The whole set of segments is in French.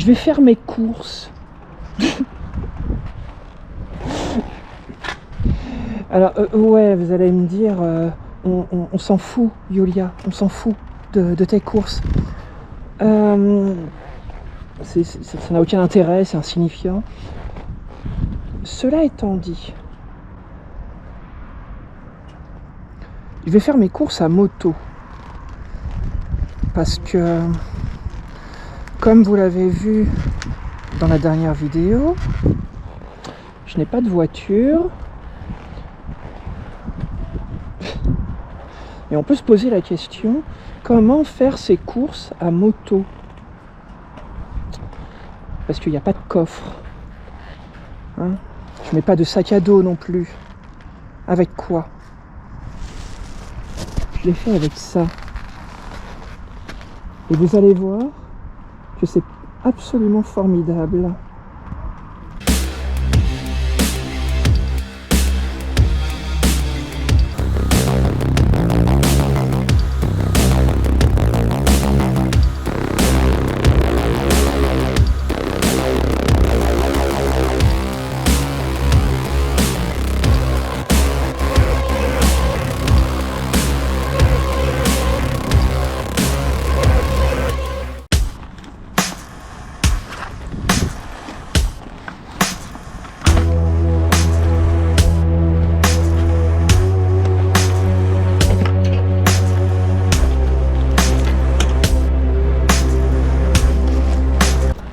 vais faire mes courses. Alors, ouais, vous allez me dire, on s'en fout, Yulia, on s'en fout de tes courses. Ça n'a aucun intérêt, c'est insignifiant. Cela étant dit, je vais faire mes courses à moto. Parce que, comme vous l'avez vu dans la dernière vidéo, je n'ai pas de voiture. Et on peut se poser la question, comment faire ses courses à moto? Parce qu'il n'y a pas de coffre. Hein? Je mets pas de sac à dos non plus. Avec quoi? Je l'ai fait avec ça. Et vous allez voir que c'est absolument formidable.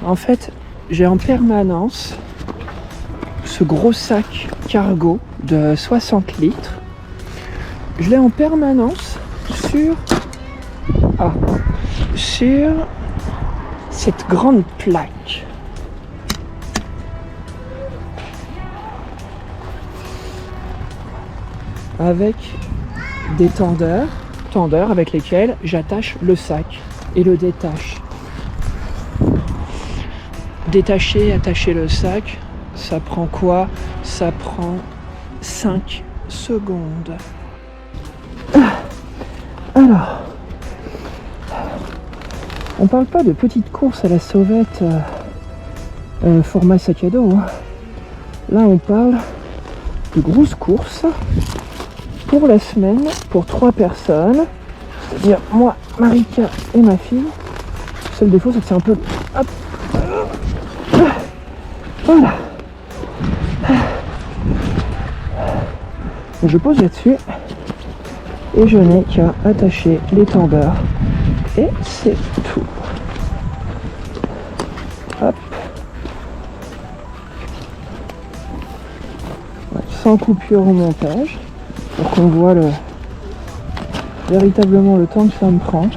En fait, j'ai en permanence ce gros sac cargo de 60 litres. Je l'ai en permanence sur cette grande plaque. Avec des tendeurs avec lesquels j'attache le sac et le détache. Détacher, attacher le sac, ça prend quoi? Ça prend 5 secondes. Alors, on parle pas de petites courses à la sauvette format sac à dos. Hein. Là, on parle de grosses courses pour la semaine, pour 3 personnes. C'est-à-dire moi, Marika et ma fille. Le seul défaut, c'est que c'est un peu... Hop. Voilà. Je pose là-dessus et je n'ai qu'à attacher les tendeurs et c'est tout. Hop. Ouais, sans coupure au montage pour qu'on voit véritablement le temps que ça me prend.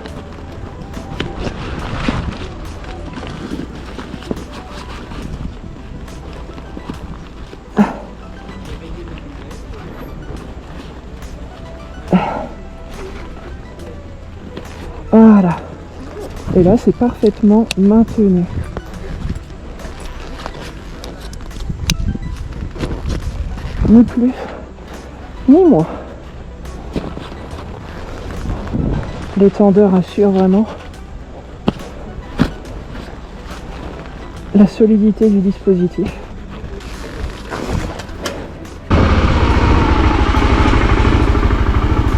Voilà. Et là, c'est parfaitement maintenu. Ni plus, ni moins. Les tendeurs assurent vraiment la solidité du dispositif.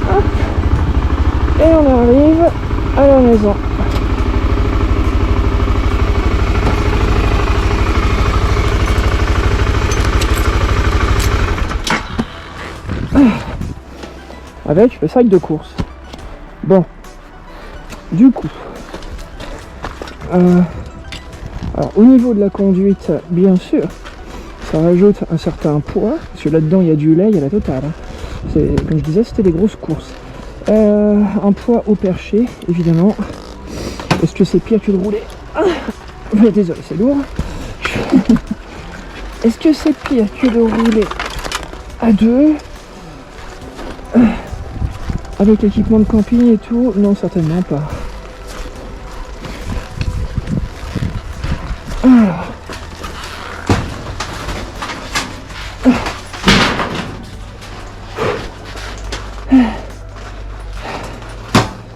Hop. Et on arrive à la maison. Avec le sac de course. Bon, du coup, alors au niveau de la conduite, bien sûr, ça rajoute un certain poids, parce que là-dedans il y a du lait, il y a la totale. Hein. Comme je disais, c'était des grosses courses. Un poids au perché, évidemment. Est-ce que c'est pire que de rouler? Mais désolé, c'est lourd. Est-ce que c'est pire que de rouler à deux? Avec l'équipement de camping et tout? Non, certainement pas. Alors.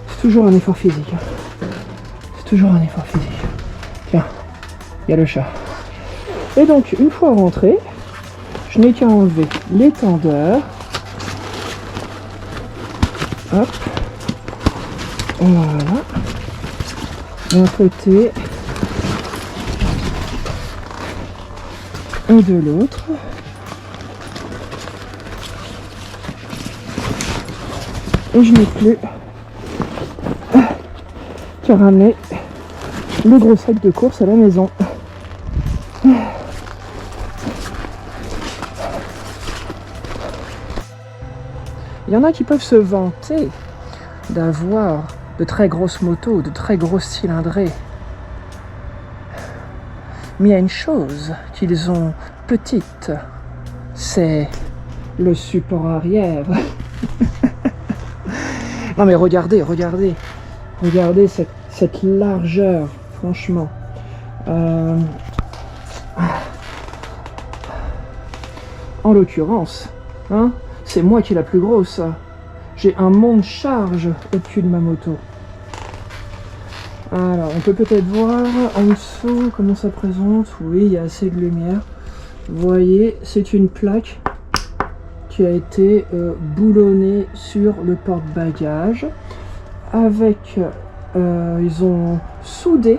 C'est toujours un effort physique. C'est toujours un effort physique. Tiens. Il y a le chat. Et donc, une fois rentré, je n'ai qu'à enlever l'étendeur. Hop. Voilà. D'un côté et de l'autre. Et je n'ai plus qu'à ramener le gros sac de course à la maison. Il y en a qui peuvent se vanter d'avoir de très grosses motos, de très grosses cylindrées. Mais il y a une chose qu'ils ont petite, c'est le support arrière. Non mais regardez cette largeur, franchement. En l'occurrence, hein, c'est moi qui est la plus grosse. J'ai un monte-charge au-dessus de ma moto. Alors, on peut peut-être voir en dessous comment ça présente. Oui, il y a assez de lumière. Vous voyez, c'est une plaque qui a été boulonnée sur le porte-bagages. Avec, ils ont soudé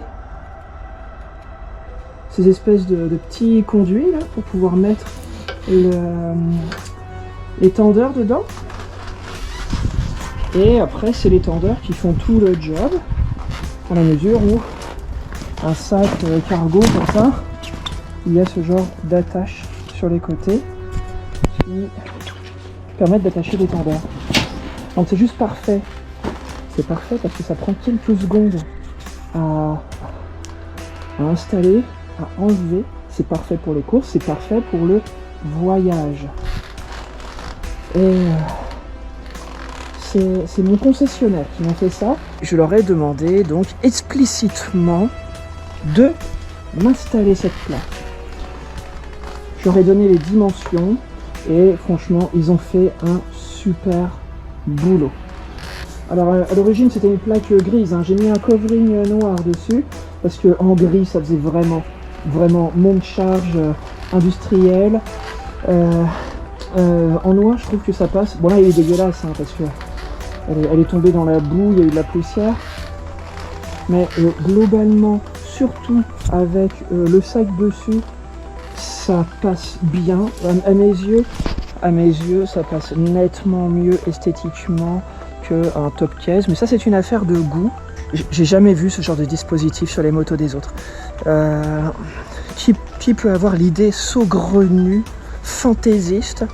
ces espèces de petits conduits là pour pouvoir mettre l'étendeur dedans. Et après, c'est l'étendeur qui font tout le job, à la mesure où un sac cargo comme ça, il y a ce genre d'attache sur les côtés qui permettent d'attacher l'étendeur. Donc c'est juste parfait. C'est parfait parce que ça prend quelques secondes à installer, à enlever. C'est parfait pour les courses, c'est parfait pour le voyage. Et c'est mon concessionnaire qui m'a fait ça. Je leur ai demandé donc explicitement de m'installer cette plaque. Je leur ai donné les dimensions et franchement ils ont fait un super boulot. Alors à l'origine c'était une plaque grise, hein. J'ai mis un covering noir dessus parce que en gris ça faisait vraiment monte-charge industriel. En noir je trouve que ça passe. Bon là il est dégueulasse hein, parce que elle est tombée dans la boue, il y a eu de la poussière. Mais globalement, surtout avec le sac dessus, ça passe bien. À mes yeux, ça passe nettement mieux esthétiquement qu'un top case. Mais ça, c'est une affaire de goût. J'ai jamais vu ce genre de dispositif sur les motos des autres. Qui peut avoir l'idée saugrenue, fantaisiste,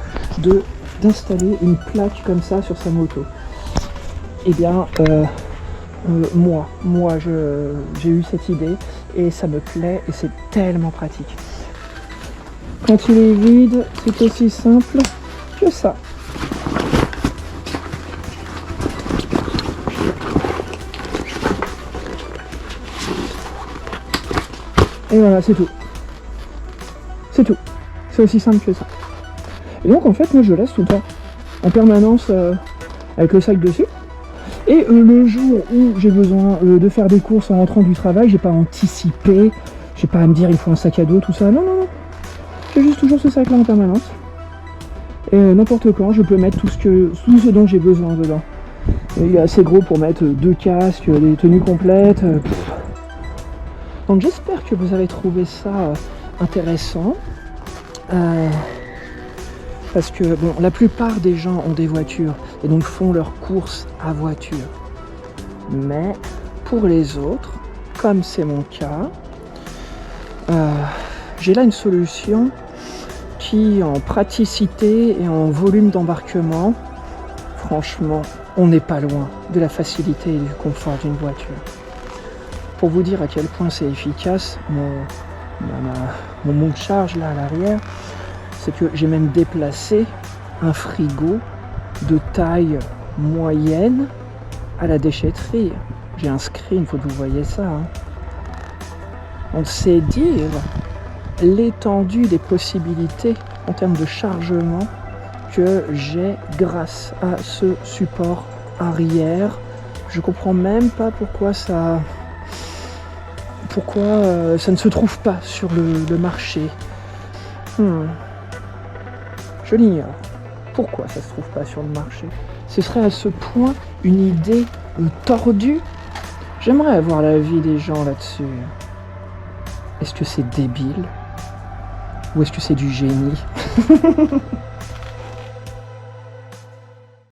d'installer une plaque comme ça sur sa moto? Eh bien, moi j'ai eu cette idée et ça me plaît et c'est tellement pratique. Quand il est vide, c'est aussi simple que ça. Et voilà, c'est tout. C'est tout. C'est aussi simple que ça. Et donc en fait, moi je laisse tout le temps en permanence avec le sac dessus. Et le jour où j'ai besoin de faire des courses en rentrant du travail, j'ai pas anticipé, j'ai pas à me dire il faut un sac à dos, tout ça. Non. J'ai juste toujours ce sac là en permanence. Et n'importe quand, je peux mettre tout ce dont j'ai besoin dedans. Et il est assez gros pour mettre 2 casques, des tenues complètes. Donc j'espère que vous avez trouvé ça intéressant. Parce que bon, la plupart des gens ont des voitures et donc font leurs courses à voiture. Mais pour les autres, comme c'est mon cas, j'ai là une solution qui, en praticité et en volume d'embarquement, franchement, on n'est pas loin de la facilité et du confort d'une voiture. Pour vous dire à quel point c'est efficace, mon monte-charge là à l'arrière, c'est que j'ai même déplacé un frigo de taille moyenne à la déchetterie. J'ai un screen, il faut que vous voyez ça. Hein. On sait dire l'étendue des possibilités en termes de chargement que j'ai grâce à ce support arrière. Je comprends même pas pourquoi ça pourquoi ça ne se trouve pas sur le marché. Je l'ignore. Pourquoi ça ne se trouve pas sur le marché? Ce serait à ce point une idée tordue. J'aimerais avoir l'avis des gens là-dessus. Est-ce que c'est débile? Ou est-ce que c'est du génie?